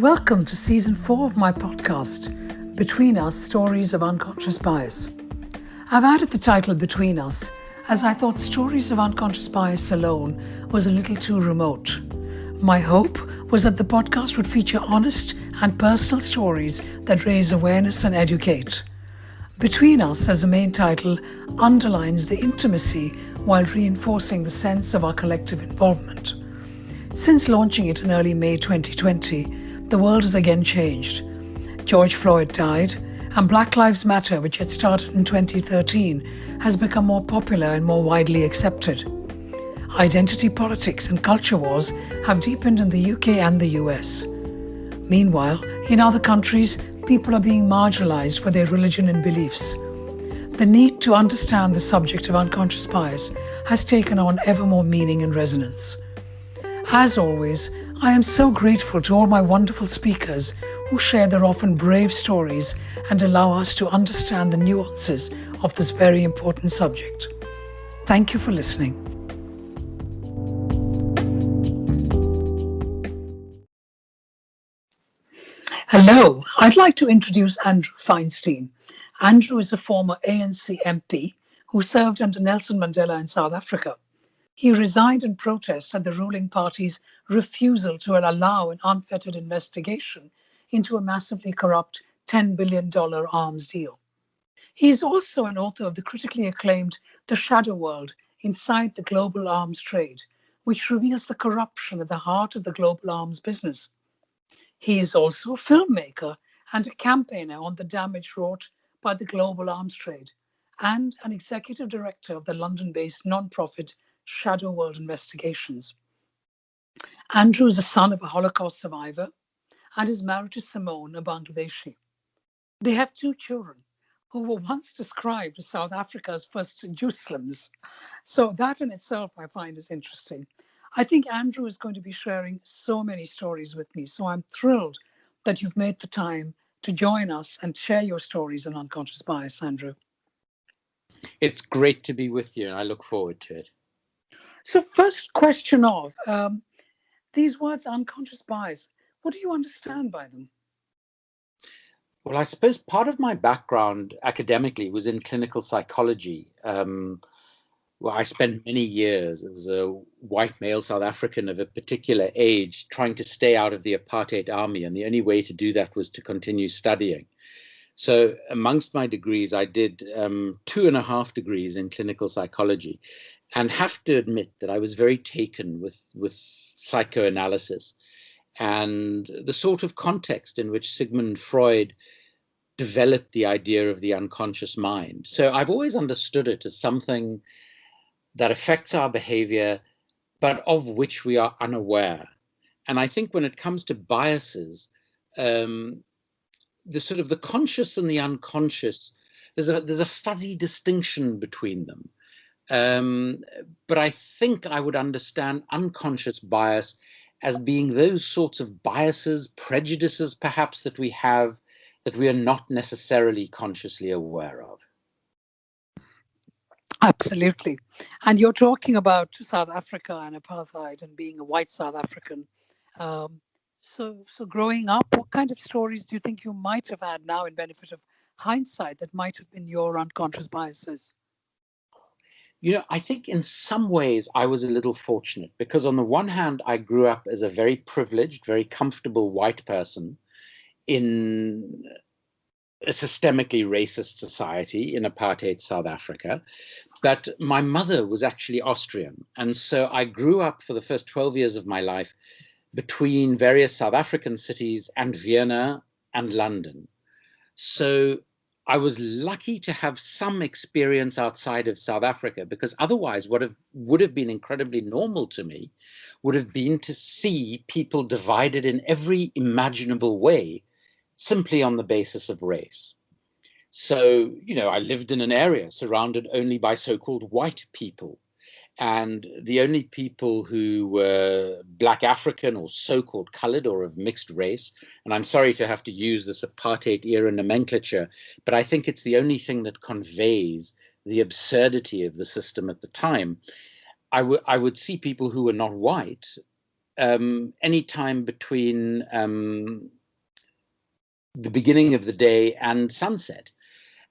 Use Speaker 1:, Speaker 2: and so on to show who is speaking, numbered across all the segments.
Speaker 1: Welcome to Season 4 of my podcast, Between Us, Stories of Unconscious Bias. I've added the title Between Us as I thought stories of unconscious bias alone was a little too remote. My hope was that the podcast would feature honest and personal stories that raise awareness and educate. Between Us, as a main title, underlines the intimacy while reinforcing the sense of our collective involvement. Since launching it in early May 2020, the world has again changed. George Floyd died, and Black Lives Matter, which had started in 2013, has become more popular and more widely accepted. Identity politics and culture wars have deepened in the UK and the US. Meanwhile, in other countries, people are being marginalized for their religion and beliefs. The need to understand the subject of unconscious bias has taken on ever more meaning and resonance. As always, I am so grateful to all my wonderful speakers who share their often brave stories and allow us to understand the nuances of this very important subject. Thank you for listening. Hello, I'd like to introduce Andrew Feinstein. Andrew is a former ANC MP who served under Nelson Mandela in South Africa. He resigned in protest at the ruling party's refusal to allow an unfettered investigation into a massively corrupt $10 billion arms deal. He is also an author of the critically acclaimed The Shadow World Inside the Global Arms Trade, which reveals the corruption at the heart of the global arms business. He is also a filmmaker and a campaigner on the damage wrought by the global arms trade, and an executive director of the London-based non-profit Shadow World Investigations. Andrew is the son of a Holocaust survivor and is married to Simone, a Bangladeshi. They have two children who were once described as South Africa's first Muslims. So that in itself I find is interesting. I think Andrew is going to be sharing so many stories with me. So I'm thrilled that you've made the time to join us and share your stories on unconscious bias, Andrew.
Speaker 2: It's great to be with you, and I look forward to it.
Speaker 1: So first question of these words, unconscious bias, what do you understand by them?
Speaker 2: Well, I suppose part of my background academically was in clinical psychology. I spent many years as a white male South African of a particular age trying to stay out of the apartheid army, and the only way to do that was to continue studying. So amongst my degrees, I did 2.5 degrees in clinical psychology, and have to admit that I was very taken with psychoanalysis and the sort of context in which Sigmund Freud developed the idea of the unconscious mind. So I've always understood it as something that affects our behavior, but of which we are unaware. And I think when it comes to biases, the conscious and the unconscious, there's a fuzzy distinction between them. But I think I would understand unconscious bias as being those sorts of biases, prejudices perhaps that we have that we are not necessarily consciously aware of.
Speaker 1: Absolutely. And you're talking about South Africa and apartheid and being a white South African. So growing up, what kind of stories do you think you might have had now in benefit of hindsight that might have been your unconscious biases?
Speaker 2: You know, I think in some ways I was a little fortunate because on the one hand, I grew up as a very privileged, very comfortable white person in a systemically racist society in apartheid South Africa. But my mother was actually Austrian. And so I grew up for the first 12 years of my life between various South African cities and Vienna and London. So I was lucky to have some experience outside of South Africa, because otherwise what would have been incredibly normal to me would have been to see people divided in every imaginable way simply on the basis of race. So, you know, I lived in an area surrounded only by so-called white people. And the only people who were Black African or so-called colored or of mixed race, and I'm sorry to have to use this apartheid era nomenclature, but I think it's the only thing that conveys the absurdity of the system at the time. I would see people who were not white any time between the beginning of the day and sunset.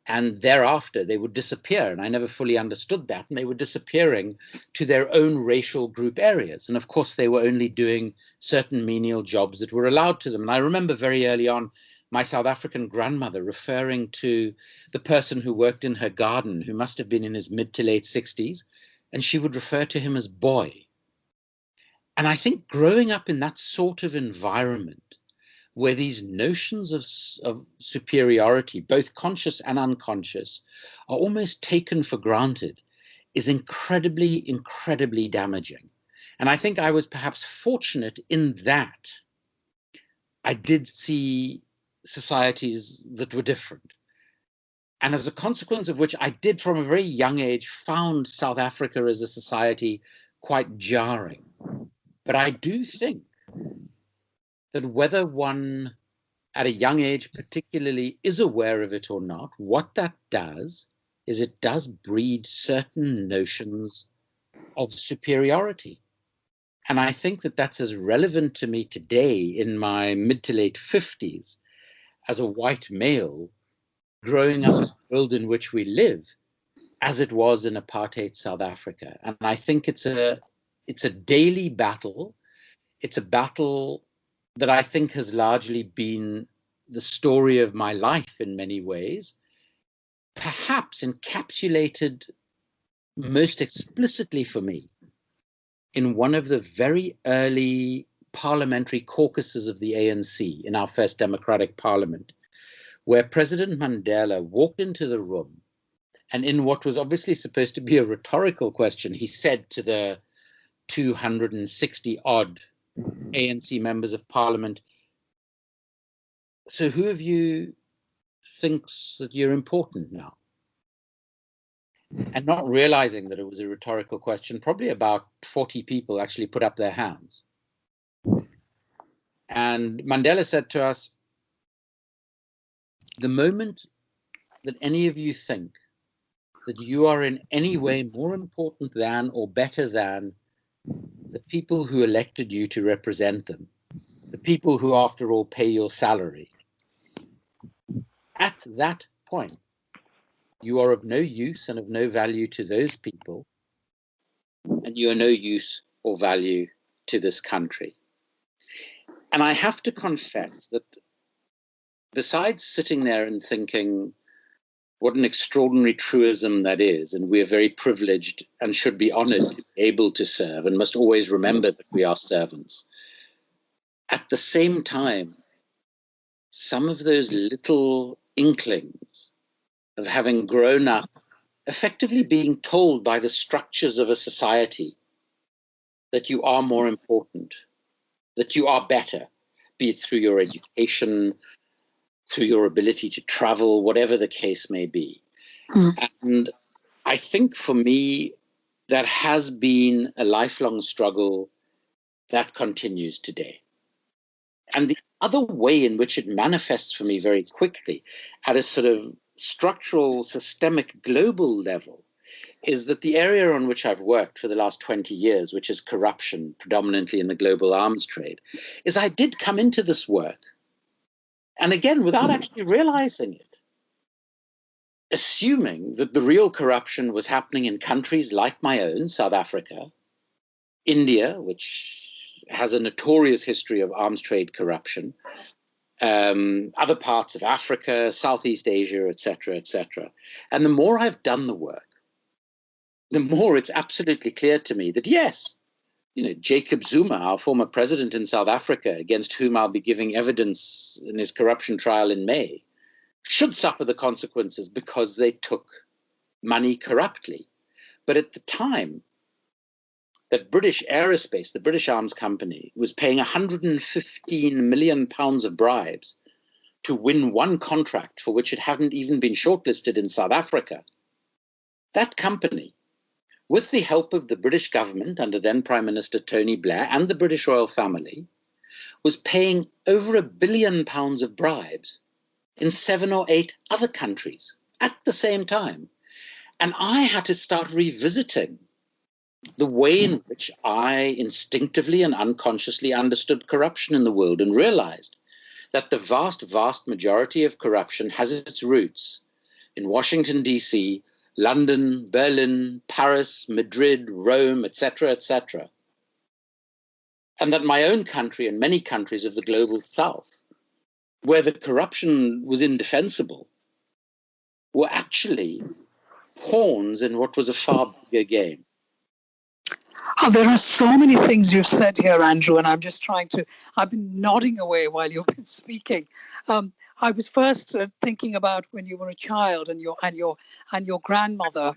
Speaker 2: And thereafter, they would disappear. And I never fully understood that. And they were disappearing to their own racial group areas. And of course, they were only doing certain menial jobs that were allowed to them. And I remember very early on my South African grandmother referring to the person who worked in her garden, who must have been in his mid to late 60s. And she would refer to him as boy. And I think growing up in that sort of environment, where these notions of superiority, both conscious and unconscious, are almost taken for granted, is incredibly, incredibly damaging. And I think I was perhaps fortunate in that I did see societies that were different. And as a consequence of which, I did from a very young age found South Africa as a society quite jarring. But I do think that whether one at a young age particularly is aware of it or not, what that does is it does breed certain notions of superiority. And I think that that's as relevant to me today in my mid to late 50s as a white male growing up in the world in which we live as it was in apartheid South Africa. And I think it's a daily battle. It's a battle that I think has largely been the story of my life in many ways, perhaps encapsulated most explicitly for me in one of the very early parliamentary caucuses of the ANC in our first democratic parliament, where President Mandela walked into the room and in what was obviously supposed to be a rhetorical question, he said to the 260 odd ANC members of parliament, so who of you thinks that you're important now? And not realizing that it was a rhetorical question, probably about 40 people actually put up their hands. And Mandela said to us, the moment that any of you think that you are in any way more important than or better than the people who elected you to represent them, the people who, after all, pay your salary, at that point, you are of no use and of no value to those people, and you are no use or value to this country. And I have to confess that besides sitting there and thinking, what an extraordinary truism that is, and we are very privileged and should be honored to be able to serve and must always remember that we are servants. At the same time, some of those little inklings of having grown up effectively being told by the structures of a society that you are more important, that you are better, be it through your education, through your ability to travel, whatever the case may be. And I think for me, that has been a lifelong struggle that continues today. And the other way in which it manifests for me very quickly at a sort of structural, systemic, global level is that the area on which I've worked for the last 20 years, which is corruption, predominantly in the global arms trade, is I did come into this work, and again, without actually realizing it, assuming that the real corruption was happening in countries like my own, South Africa, India, which has a notorious history of arms trade corruption, other parts of Africa, Southeast Asia, etc., etc. And the more I've done the work, the more it's absolutely clear to me that yes, Jacob Zuma, our former president in South Africa, against whom I'll be giving evidence in his corruption trial in May, should suffer the consequences because they took money corruptly. But at the time, that British Aerospace, the British arms company, was paying £115 million of bribes to win one contract for which it hadn't even been shortlisted in South Africa. That company, with the help of the British government under then Prime Minister Tony Blair and the British royal family, was paying over £1 billion of bribes in 7 or 8 other countries at the same time. And I had to start revisiting the way in which I instinctively and unconsciously understood corruption in the world and realized that the vast, vast majority of corruption has its roots in Washington, D.C., London, Berlin, Paris, Madrid, Rome, etc., etc. And that my own country and many countries of the global south, where the corruption was indefensible, were actually pawns in what was a far bigger game.
Speaker 1: Oh, there are so many things you've said here, Andrew, and I've been nodding away while you've been speaking. I was first thinking about when you were a child and your grandmother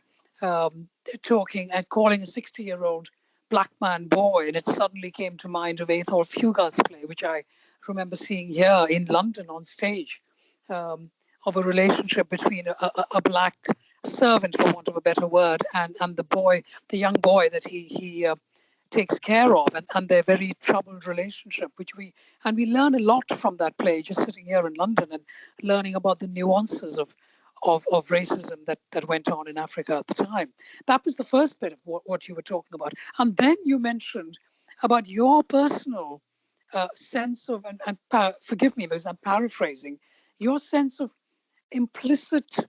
Speaker 1: talking and calling a 60-year-old black man boy, and it suddenly came to mind of Athol Fugard's play, which I remember seeing here in London on stage, of a relationship between a black servant, for want of a better word, and the young boy that he takes care of, and their very troubled relationship, we learn a lot from that play, just sitting here in London and learning about the nuances of racism that went on in Africa at the time. That was the first bit of what you were talking about. And then you mentioned about your personal sense of, forgive me because I'm paraphrasing, your sense of implicit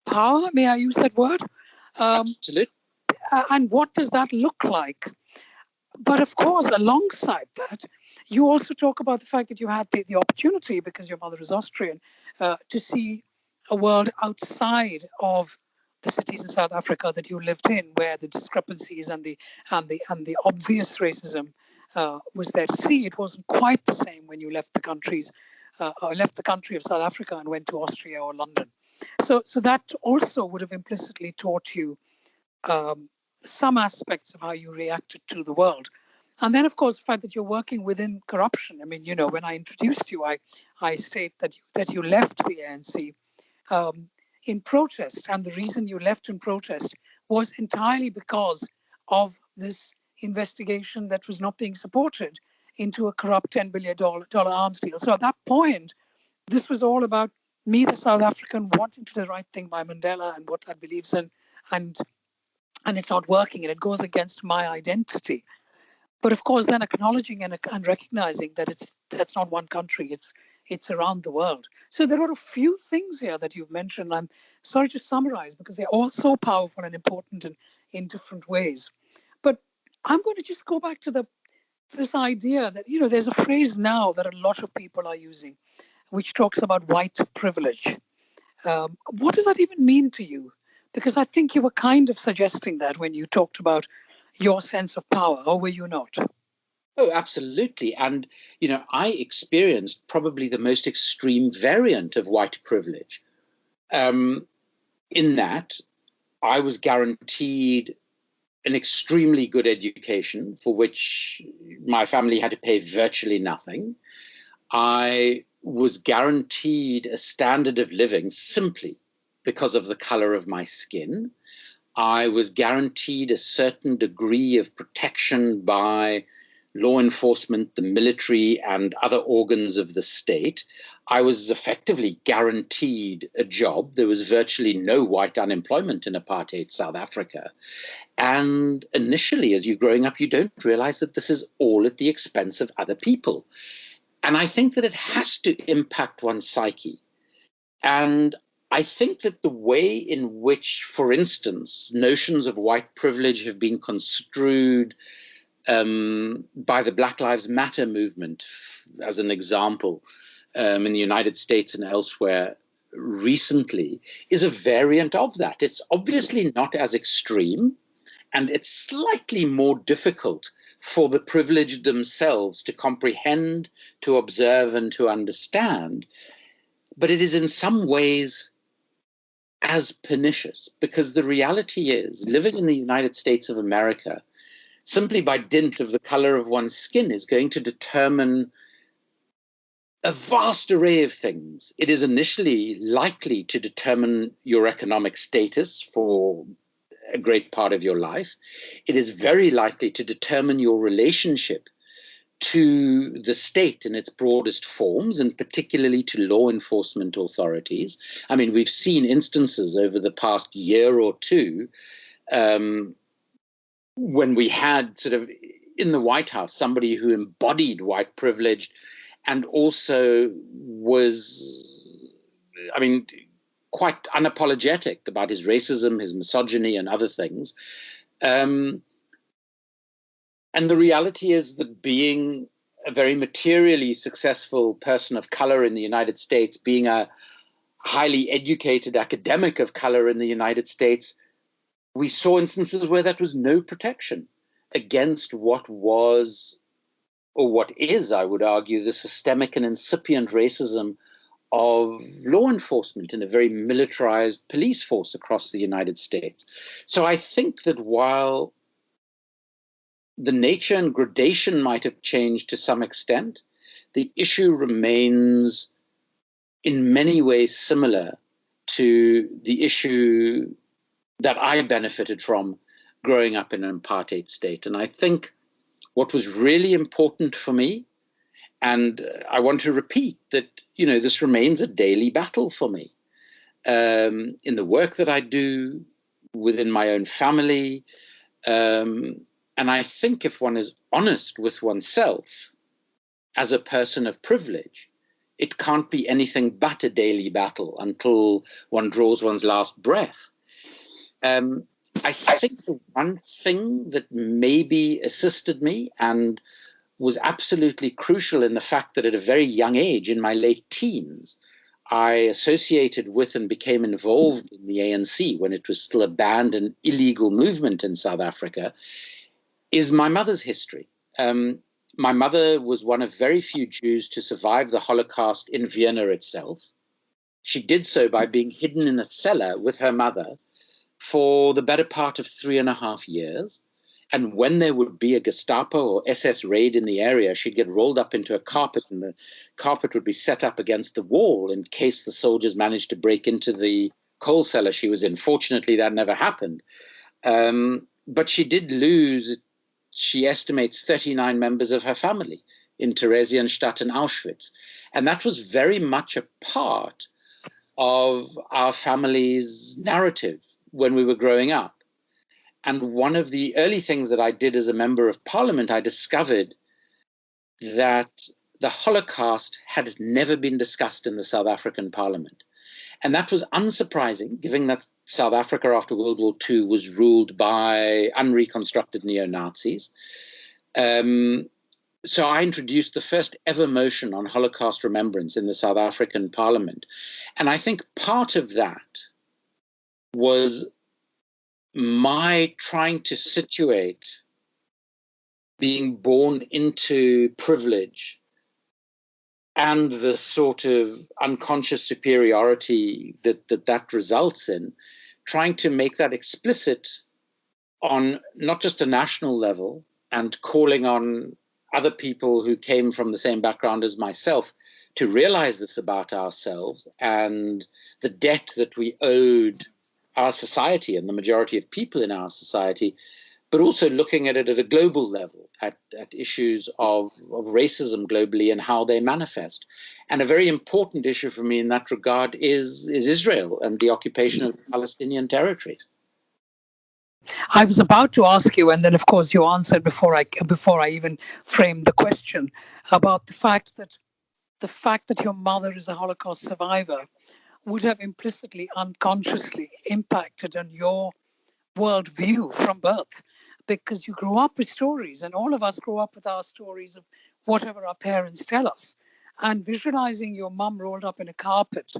Speaker 1: power, may I use that word?
Speaker 2: Absolutely.
Speaker 1: And what does that look like? But of course, alongside that, you also talk about the fact that you had the opportunity, because your mother is Austrian, to see a world outside of the cities in South Africa that you lived in, where the discrepancies and the obvious racism was there to see. It wasn't quite the same when you left the country of South Africa and went to Austria or London. So that also would have implicitly taught you some aspects of how you reacted to the world. And then, of course, the fact that you're working within corruption. I mean, when I introduced you, I state that you left the ANC in protest. And the reason you left in protest was entirely because of this investigation that was not being supported into a corrupt $10 billion arms deal. So at that point, this was all about me, the South African, wanting to do the right thing by Mandela and what I believes in, and it's not working, and it goes against my identity. But of course, then acknowledging and recognizing that that's not one country; it's around the world. So there are a few things here that you've mentioned. I'm sorry to summarize because they're all so powerful and important in different ways. But I'm going to just go back to this idea that there's a phrase now that a lot of people are using, which talks about white privilege. What does that even mean to you? Because I think you were kind of suggesting that when you talked about your sense of power, or were you not?
Speaker 2: Oh, absolutely. And, I experienced probably the most extreme variant of white privilege, in that I was guaranteed an extremely good education for which my family had to pay virtually nothing. I was guaranteed a standard of living simply because of the color of my skin. I was guaranteed a certain degree of protection by law enforcement, the military, and other organs of the state. I was effectively guaranteed a job. There was virtually no white unemployment in apartheid South Africa. And initially, as you're growing up, you don't realize that this is all at the expense of other people. And I think that it has to impact one's psyche. And I think that the way in which, for instance, notions of white privilege have been construed by the Black Lives Matter movement, as an example, in the United States and elsewhere recently, is a variant of that. It's obviously not as extreme, and it's slightly more difficult for the privileged themselves to comprehend, to observe, and to understand. But it is in some ways as pernicious, because the reality is, living in the United States of America, simply by dint of the color of one's skin, is going to determine a vast array of things. It is initially likely to determine your economic status for a great part of your life. It is very likely to determine your relationship to the state in its broadest forms, and particularly to law enforcement authorities. I mean, we've seen instances over the past year or two when we had sort of in the White House somebody who embodied white privilege and also was, I mean, quite unapologetic about his racism, his misogyny, and other things. And the reality is that being a very materially successful person of color in the United States, being a highly educated academic of color in the United States, we saw instances where that was no protection against what was, or what is, I would argue, the systemic and incipient racism of law enforcement in a very militarized police force across the United States. So I think that while the nature and gradation might have changed to some extent, the issue remains in many ways similar to the issue that I benefited from growing up in an apartheid state. And I think what was really important for me, and I want to repeat that, this remains a daily battle for me in the work that I do within my own family. And I think if one is honest with oneself as a person of privilege, it can't be anything but a daily battle until one draws one's last breath. I think the one thing that maybe assisted me and was absolutely crucial in the fact that at a very young age, in my late teens, I associated with and became involved in the ANC when it was still a banned and illegal movement in South Africa, is my mother's history. My mother was one of very few Jews to survive the Holocaust in Vienna itself. She did so by being hidden in a cellar with her mother for the better part of 3.5 years. And when there would be a Gestapo or SS raid in the area, she'd get rolled up into a carpet, and the carpet would be set up against the wall in case the soldiers managed to break into the coal cellar she was in. Fortunately, that never happened. But she did lose, she estimates, 39 members of her family in Theresienstadt and Auschwitz. And that was very much a part of our family's narrative when we were growing up. And one of the early things that I did as a member of parliament, I discovered that the Holocaust had never been discussed in the South African parliament. And that was unsurprising, given that South Africa after World War II was ruled by unreconstructed neo-Nazis. So I introduced the first ever motion on Holocaust remembrance in the South African parliament. And I think part of that was my trying to situate being born into privilege and the sort of unconscious superiority that results in, trying to make that explicit on not just a national level and calling on other people who came from the same background as myself to realize this about ourselves and the debt that we owed our society and the majority of people in our society, but also looking at it at a global level, at issues of racism globally and how they manifest. And a very important issue for me in that regard is Israel and the occupation of Palestinian territories.
Speaker 1: I was about to ask you, and then of course you answered before I even framed the question about the fact that your mother is a Holocaust survivor would have implicitly, unconsciously impacted on your worldview from birth, because you grew up with stories, and all of us grew up with our stories of whatever our parents tell us. And visualizing your mum rolled up in a carpet,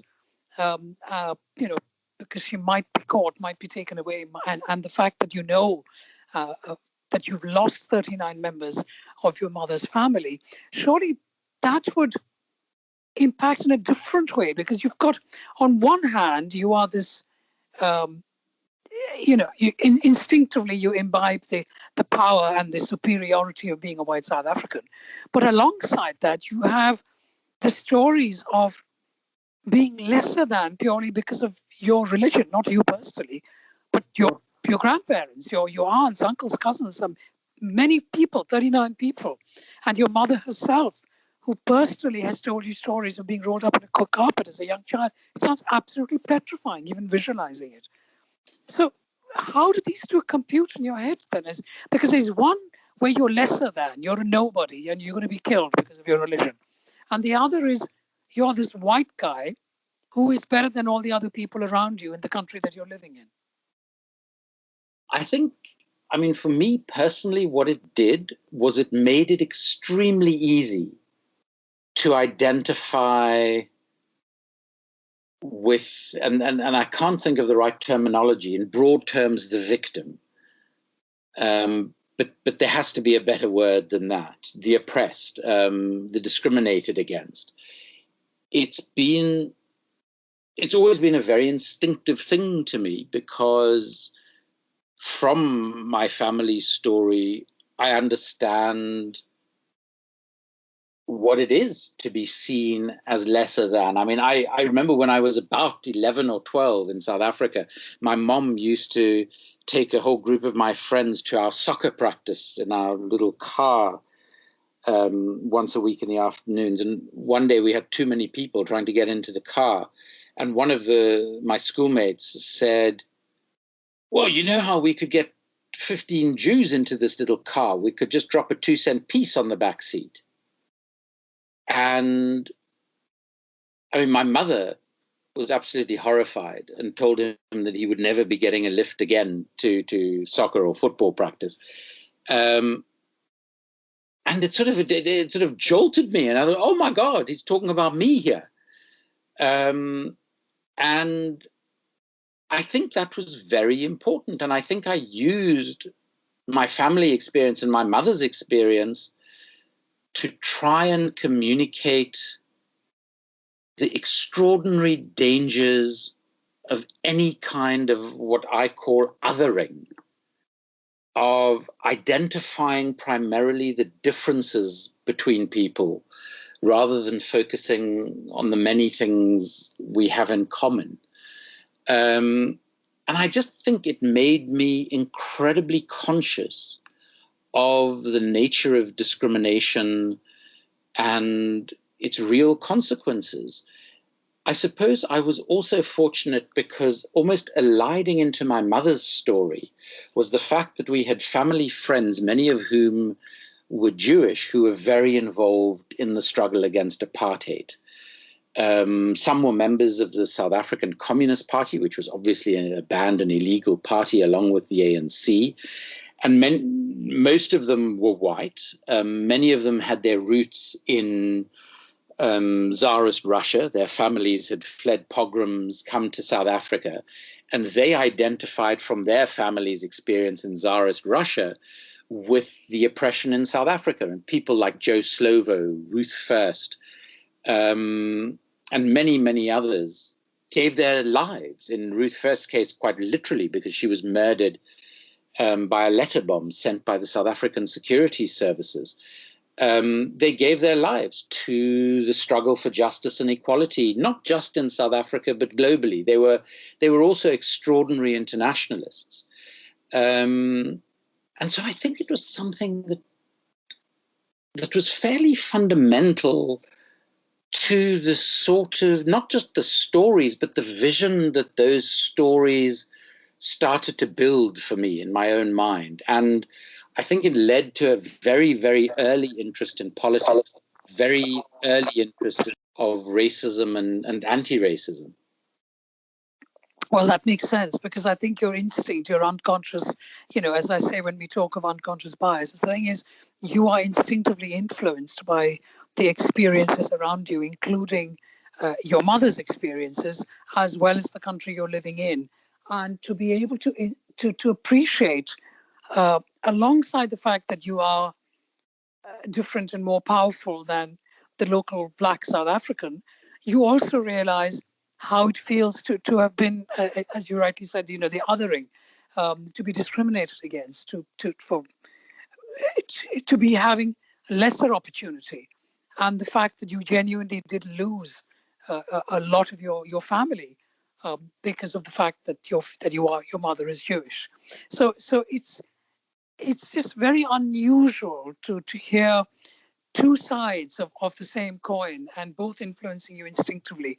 Speaker 1: because she might be caught, might be taken away, and the fact that that you've lost 39 members of your mother's family, surely that would impact in a different way, because you've got, on one hand, you are this, instinctively you imbibe the power and the superiority of being a white South African. But alongside that, you have the stories of being lesser than purely because of your religion, not you personally, but your grandparents, your aunts, uncles, cousins, many people, 39 people, and your mother herself, who personally has told you stories of being rolled up in a carpet as a young child. It sounds absolutely petrifying, even visualizing it. So how do these two compute in your head then? Because there's one where you're lesser than, you're a nobody and you're going to be killed because of your religion. And the other is you're this white guy who is better than all the other people around you in the country that you're living in.
Speaker 2: I think, I mean, for me personally, what it did was it made it extremely easy to identify with, and I can't think of the right terminology, in broad terms, the victim. But there has to be a better word than that. The oppressed, the discriminated against. It's always been a very instinctive thing to me, because from my family's story, I understand what it is to be seen as lesser than. I mean, I remember when I was about 11 or 12 in South Africa, my mom used to take a whole group of my friends to our soccer practice in our little car once a week in the afternoons. And one day we had too many people trying to get into the car. And one of my schoolmates said, well, you know how we could get 15 Jews into this little car? We could just drop a 2-cent piece on the back seat. And I mean, my mother was absolutely horrified and told him that he would never be getting a lift again to soccer or football practice. And it sort of jolted me, and I thought, oh my God, he's talking about me here. And I think that was very important. And I think I used my family experience and my mother's experience to try and communicate the extraordinary dangers of any kind of what I call othering, of identifying primarily the differences between people rather than focusing on the many things we have in common. And I just think it made me incredibly conscious of the nature of discrimination and its real consequences. I suppose I was also fortunate because almost eliding into my mother's story was the fact that we had family friends, many of whom were Jewish, who were very involved in the struggle against apartheid. Some were members of the South African Communist Party, which was obviously a banned and illegal party along with the ANC. And most of them were white. Many of them had their roots in Tsarist Russia. Their families had fled pogroms, come to South Africa, and they identified from their family's experience in Tsarist Russia with the oppression in South Africa. And people like Joe Slovo, Ruth First, and many, many others gave their lives, in Ruth First's case, quite literally, because she was murdered by a letter bomb sent by the South African security services. They gave their lives to the struggle for justice and equality, not just in South Africa, but globally. They were also extraordinary internationalists. And so I think it was something that was fairly fundamental to the sort of, not just the stories, but the vision that those stories started to build for me in my own mind. And I think it led to a very, very early interest in politics, very early interest of racism and anti-racism.
Speaker 1: Well, that makes sense, because I think your instinct, your unconscious, as I say, when we talk of unconscious bias, the thing is, you are instinctively influenced by the experiences around you, including your mother's experiences, as well as the country you're living in. And to be able to appreciate, alongside the fact that you are different and more powerful than the local Black South African, you also realize how it feels to have been, as you rightly said, the othering, to be discriminated against, to be having lesser opportunity, and the fact that you genuinely did lose a lot of your family because of the fact that your mother is Jewish. So it's just very unusual to hear two sides of the same coin, and both influencing you instinctively.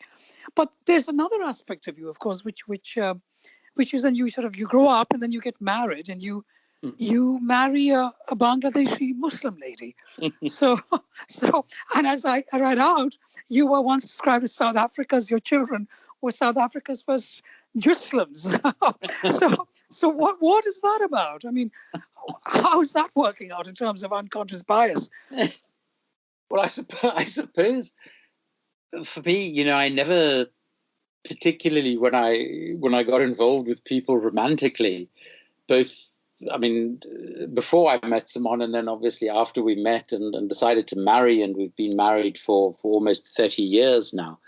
Speaker 1: But there's another aspect of you, of course, which which is then you grow up and then you get married and you marry a Bangladeshi Muslim lady. So, and as I read out, you were once described as your children were South Africa's first Muslims. So what is that about? I mean, how is that working out in terms of unconscious bias?
Speaker 2: Well, I suppose for me, I never particularly when I got involved with people romantically, both, I mean, before I met Simone and then obviously after we met and decided to marry, and we've been married for almost 30 years now.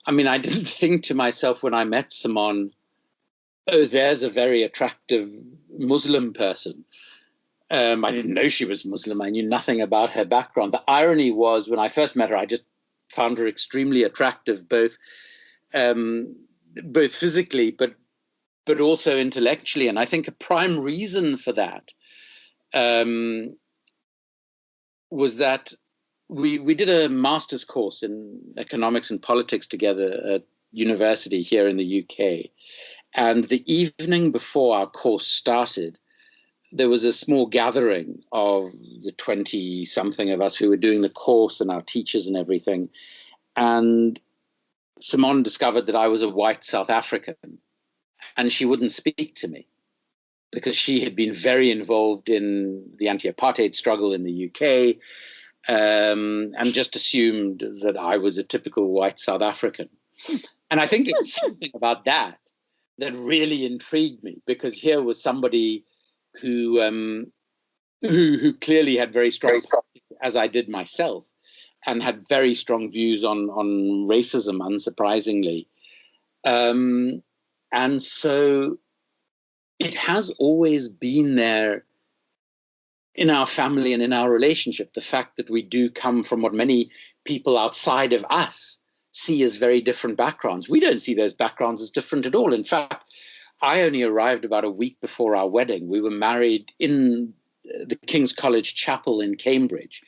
Speaker 2: I mean, I didn't think to myself when I met Simone, oh, there's a very attractive Muslim person. I didn't know she was Muslim. I knew nothing about her background. The irony was when I first met her, I just found her extremely attractive, both physically, but also intellectually. And I think a prime reason for that was that we did a master's course in economics and politics together at university here in the UK. And the evening before our course started, there was a small gathering of the 20-something of us who were doing the course and our teachers and everything. And Simone discovered that I was a white South African, and she wouldn't speak to me because she had been very involved in the anti-apartheid struggle in the UK, and just assumed that I was a typical white South African. And I think it was something about that really intrigued me, because here was somebody who clearly had very strong, as I did myself, and had very strong views on racism, unsurprisingly. And so it has always been there in our family and in our relationship, the fact that we do come from what many people outside of us see as very different backgrounds. We don't see those backgrounds as different at all. In fact, I only arrived about a week before our wedding. We were married in the King's College Chapel in Cambridge,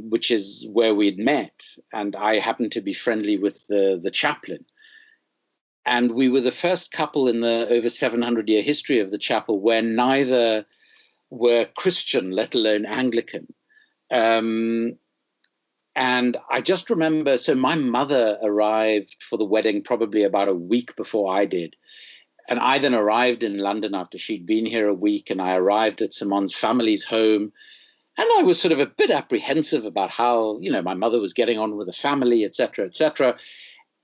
Speaker 2: which is where we'd met. And I happened to be friendly with the chaplain. And we were the first couple in the over 700-year history of the chapel where neither were Christian, let alone Anglican. And I just remember, so my mother arrived for the wedding probably about a week before I did. And I then arrived in London after she'd been here a week, and I arrived at Simone's family's home. And I was sort of a bit apprehensive about how, my mother was getting on with the family, et cetera, et cetera.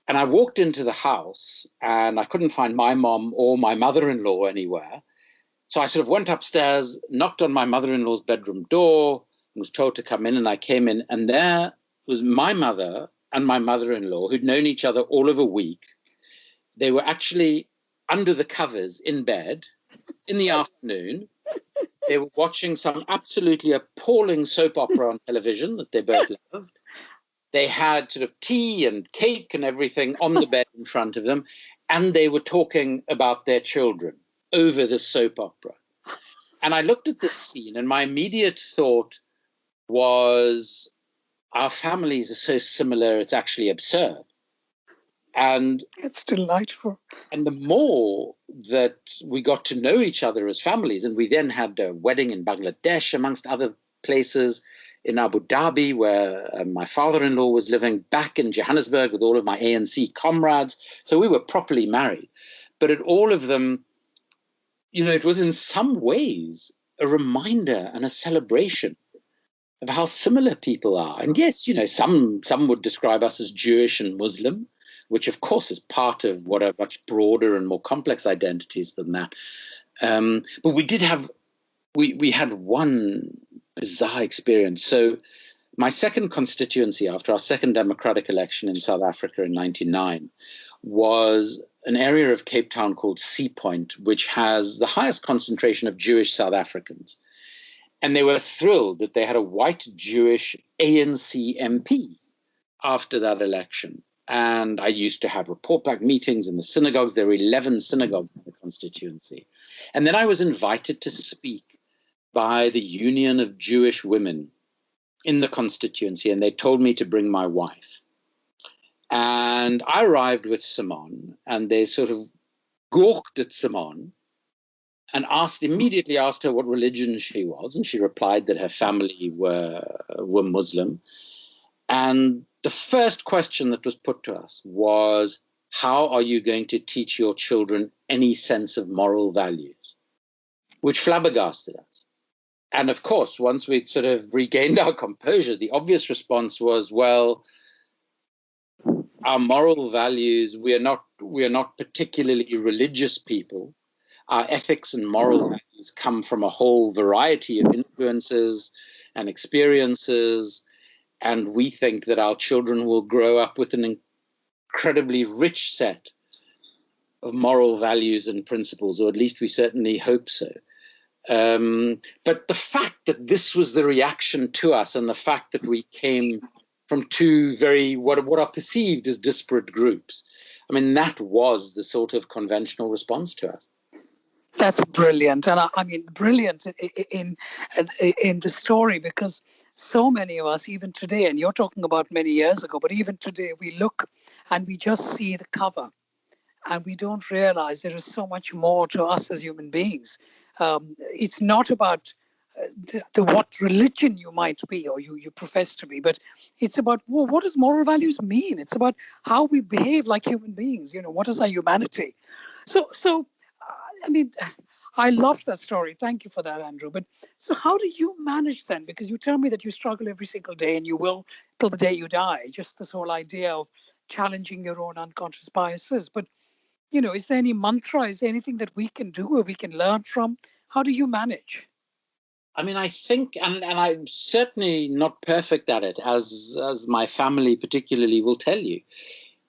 Speaker 2: And I walked into the house and I couldn't find my mom or my mother-in-law anywhere. So I sort of went upstairs, knocked on my mother-in-law's bedroom door, and was told to come in. And I came in, and there was my mother and my mother-in-law, who'd known each other all of a week. They were actually under the covers in bed in the afternoon. They were watching some absolutely appalling soap opera on television that they both loved. They had sort of tea and cake and everything on the bed in front of them, and they were talking about their children over the soap opera. And I looked at this scene, and my immediate thought was, our families are so similar, it's actually absurd. And
Speaker 1: it's delightful.
Speaker 2: And the more that we got to know each other as families, and we then had a wedding in Bangladesh, amongst other places, in Abu Dhabi, where my father-in-law was living, back in Johannesburg with all of my ANC comrades. So we were properly married. But at all of them, it was in some ways a reminder and a celebration of how similar people are. And yes, some would describe us as Jewish and Muslim, which of course is part of what are much broader and more complex identities than that. But we had one bizarre experience. So my second constituency after our second democratic election in South Africa in 1999 was an area of Cape Town called Sea Point, which has the highest concentration of Jewish South Africans. And they were thrilled that they had a white Jewish ANC MP after that election. And I used to have report back meetings in the synagogues. There were 11 synagogues in the constituency. And then I was invited to speak by the Union of Jewish Women in the constituency, and they told me to bring my wife. And I arrived with Simone, and they sort of gawked at Simone and immediately asked her what religion she was. And she replied that her family were Muslim. And the first question that was put to us was, how are you going to teach your children any sense of moral values? Which flabbergasted us. And of course, once we'd sort of regained our composure, the obvious response was, well, our moral values, we are not particularly religious people. Our ethics and moral values come from a whole variety of influences and experiences. And we think that our children will grow up with an incredibly rich set of moral values and principles, or at least we certainly hope so. But the fact that this was the reaction to us, and the fact that we came from two very, what are perceived as disparate groups, I mean, that was the sort of conventional response to us.
Speaker 1: That's brilliant. And I mean, brilliant in the story, because so many of us, even today, and you're talking about many years ago, but even today, we look and we just see the cover and we don't realize there is so much more to us as human beings. It's not about the what religion you might be or you profess to be, but it's about, well, what does moral values mean? It's about how we behave like human beings. What is our humanity? So I mean, I loved that story. Thank you for that, Andrew. But so how do you manage then? Because you tell me that you struggle every single day and you will till the day you die. Just this whole idea of challenging your own unconscious biases. But, is there any mantra? Is there anything that we can do or we can learn from? How do you manage?
Speaker 2: I mean, I think, and I'm certainly not perfect at it, as my family particularly will tell you.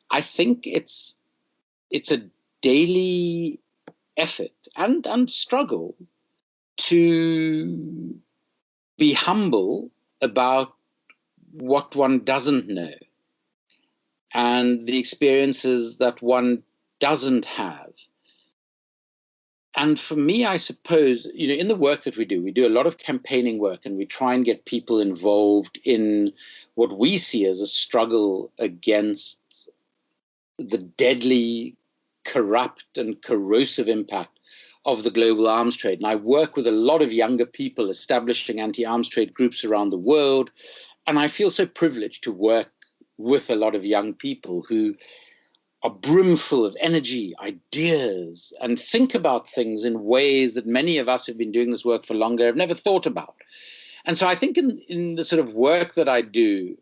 Speaker 2: I think it's a daily effort and struggle to be humble about what one doesn't know and the experiences that one doesn't have. And for me, I suppose, in the work that we do a lot of campaigning work, and we try and get people involved in what we see as a struggle against the deadly, corrupt and corrosive impact of the global arms trade. And I work with a lot of younger people establishing anti-arms trade groups around the world. And I feel so privileged to work with a lot of young people who are brimful of energy, ideas, and think about things in ways that many of us who've been doing this work for longer have never thought about. And so I think in the sort of work that I do,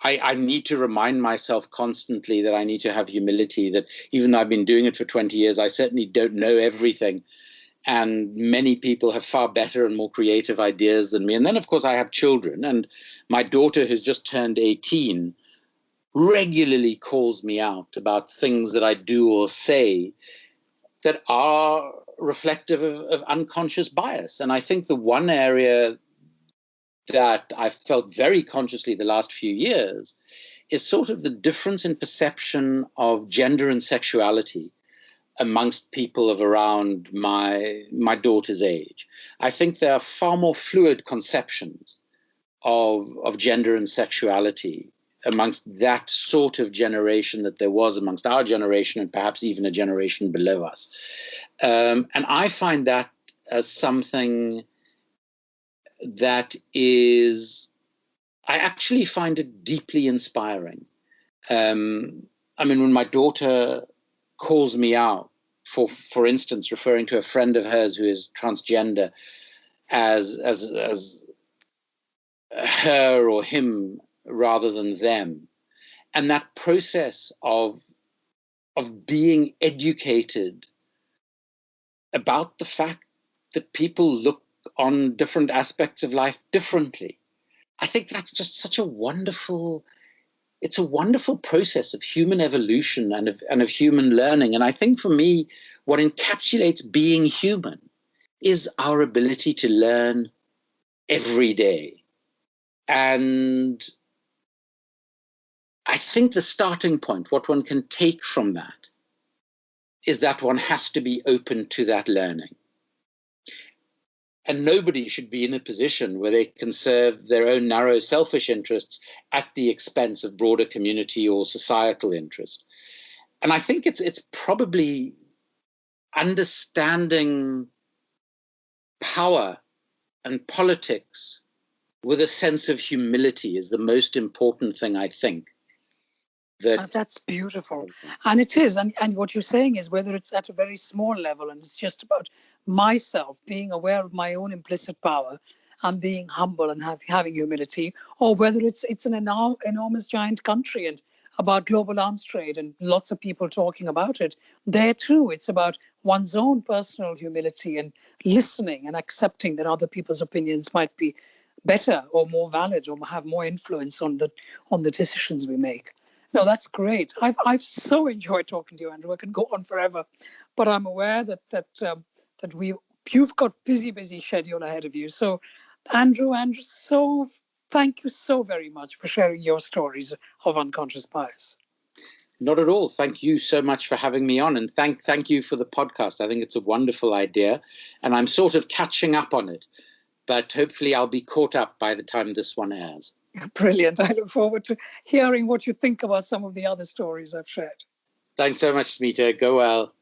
Speaker 2: I need to remind myself constantly that I need to have humility, that even though I've been doing it for 20 years, I certainly don't know everything. And many people have far better and more creative ideas than me. And then, of course, I have children. And my daughter, who's just turned 18, regularly calls me out about things that I do or say that are reflective of unconscious bias. And I think the one area that I've felt very consciously the last few years is sort of the difference in perception of gender and sexuality amongst people of around my daughter's age. I think there are far more fluid conceptions of gender and sexuality amongst that sort of generation that there was amongst our generation and perhaps even a generation below us. And I find that as something that is, I actually find it deeply inspiring. I mean, when my daughter calls me out, for instance, referring to a friend of hers who is transgender as her or him rather than them, and that process of being educated about the fact that people look on different aspects of life differently. I think that's just such a wonderful, it's a wonderful process of human evolution and of human learning. And I think for me, what encapsulates being human is our ability to learn every day. And I think the starting point, what one can take from that, is that one has to be open to that learning. And nobody should be in a position where they can serve their own narrow selfish interests at the expense of broader community or societal interest. And I think it's probably understanding power and politics with a sense of humility is the most important thing, I think.
Speaker 1: That's beautiful. And it is. And what you're saying is whether it's at a very small level and it's just about myself being aware of my own implicit power and being humble and having humility, or whether it's an enormous giant country and about global arms trade and lots of people talking about it. There too, it's about one's own personal humility and listening and accepting that other people's opinions might be better or more valid or have more influence on the decisions we make. No, that's great. I've so enjoyed talking to you, Andrew. I could go on forever, but I'm aware that you've got busy schedule ahead of you. So, Andrew, so thank you so very much for sharing your stories of unconscious bias.
Speaker 2: Not at all. Thank you so much for having me on, and thank you for the podcast. I think it's a wonderful idea, and I'm sort of catching up on it, but hopefully I'll be caught up by the time this one airs.
Speaker 1: Brilliant. I look forward to hearing what you think about some of the other stories I've shared.
Speaker 2: Thanks so much, Smita. Go well.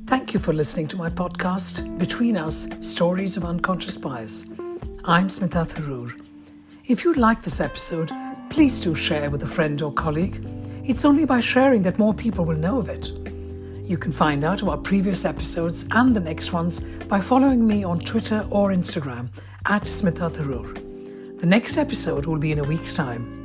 Speaker 1: Thank you for listening to my podcast, Between Us, Stories of Unconscious Bias. I'm Smita Tharoor. If you like this episode, please do share with a friend or colleague. It's only by sharing that more people will know of it. You can find out about previous episodes and the next ones by following me on Twitter or Instagram @Smita Tharoor. The next episode will be in a week's time.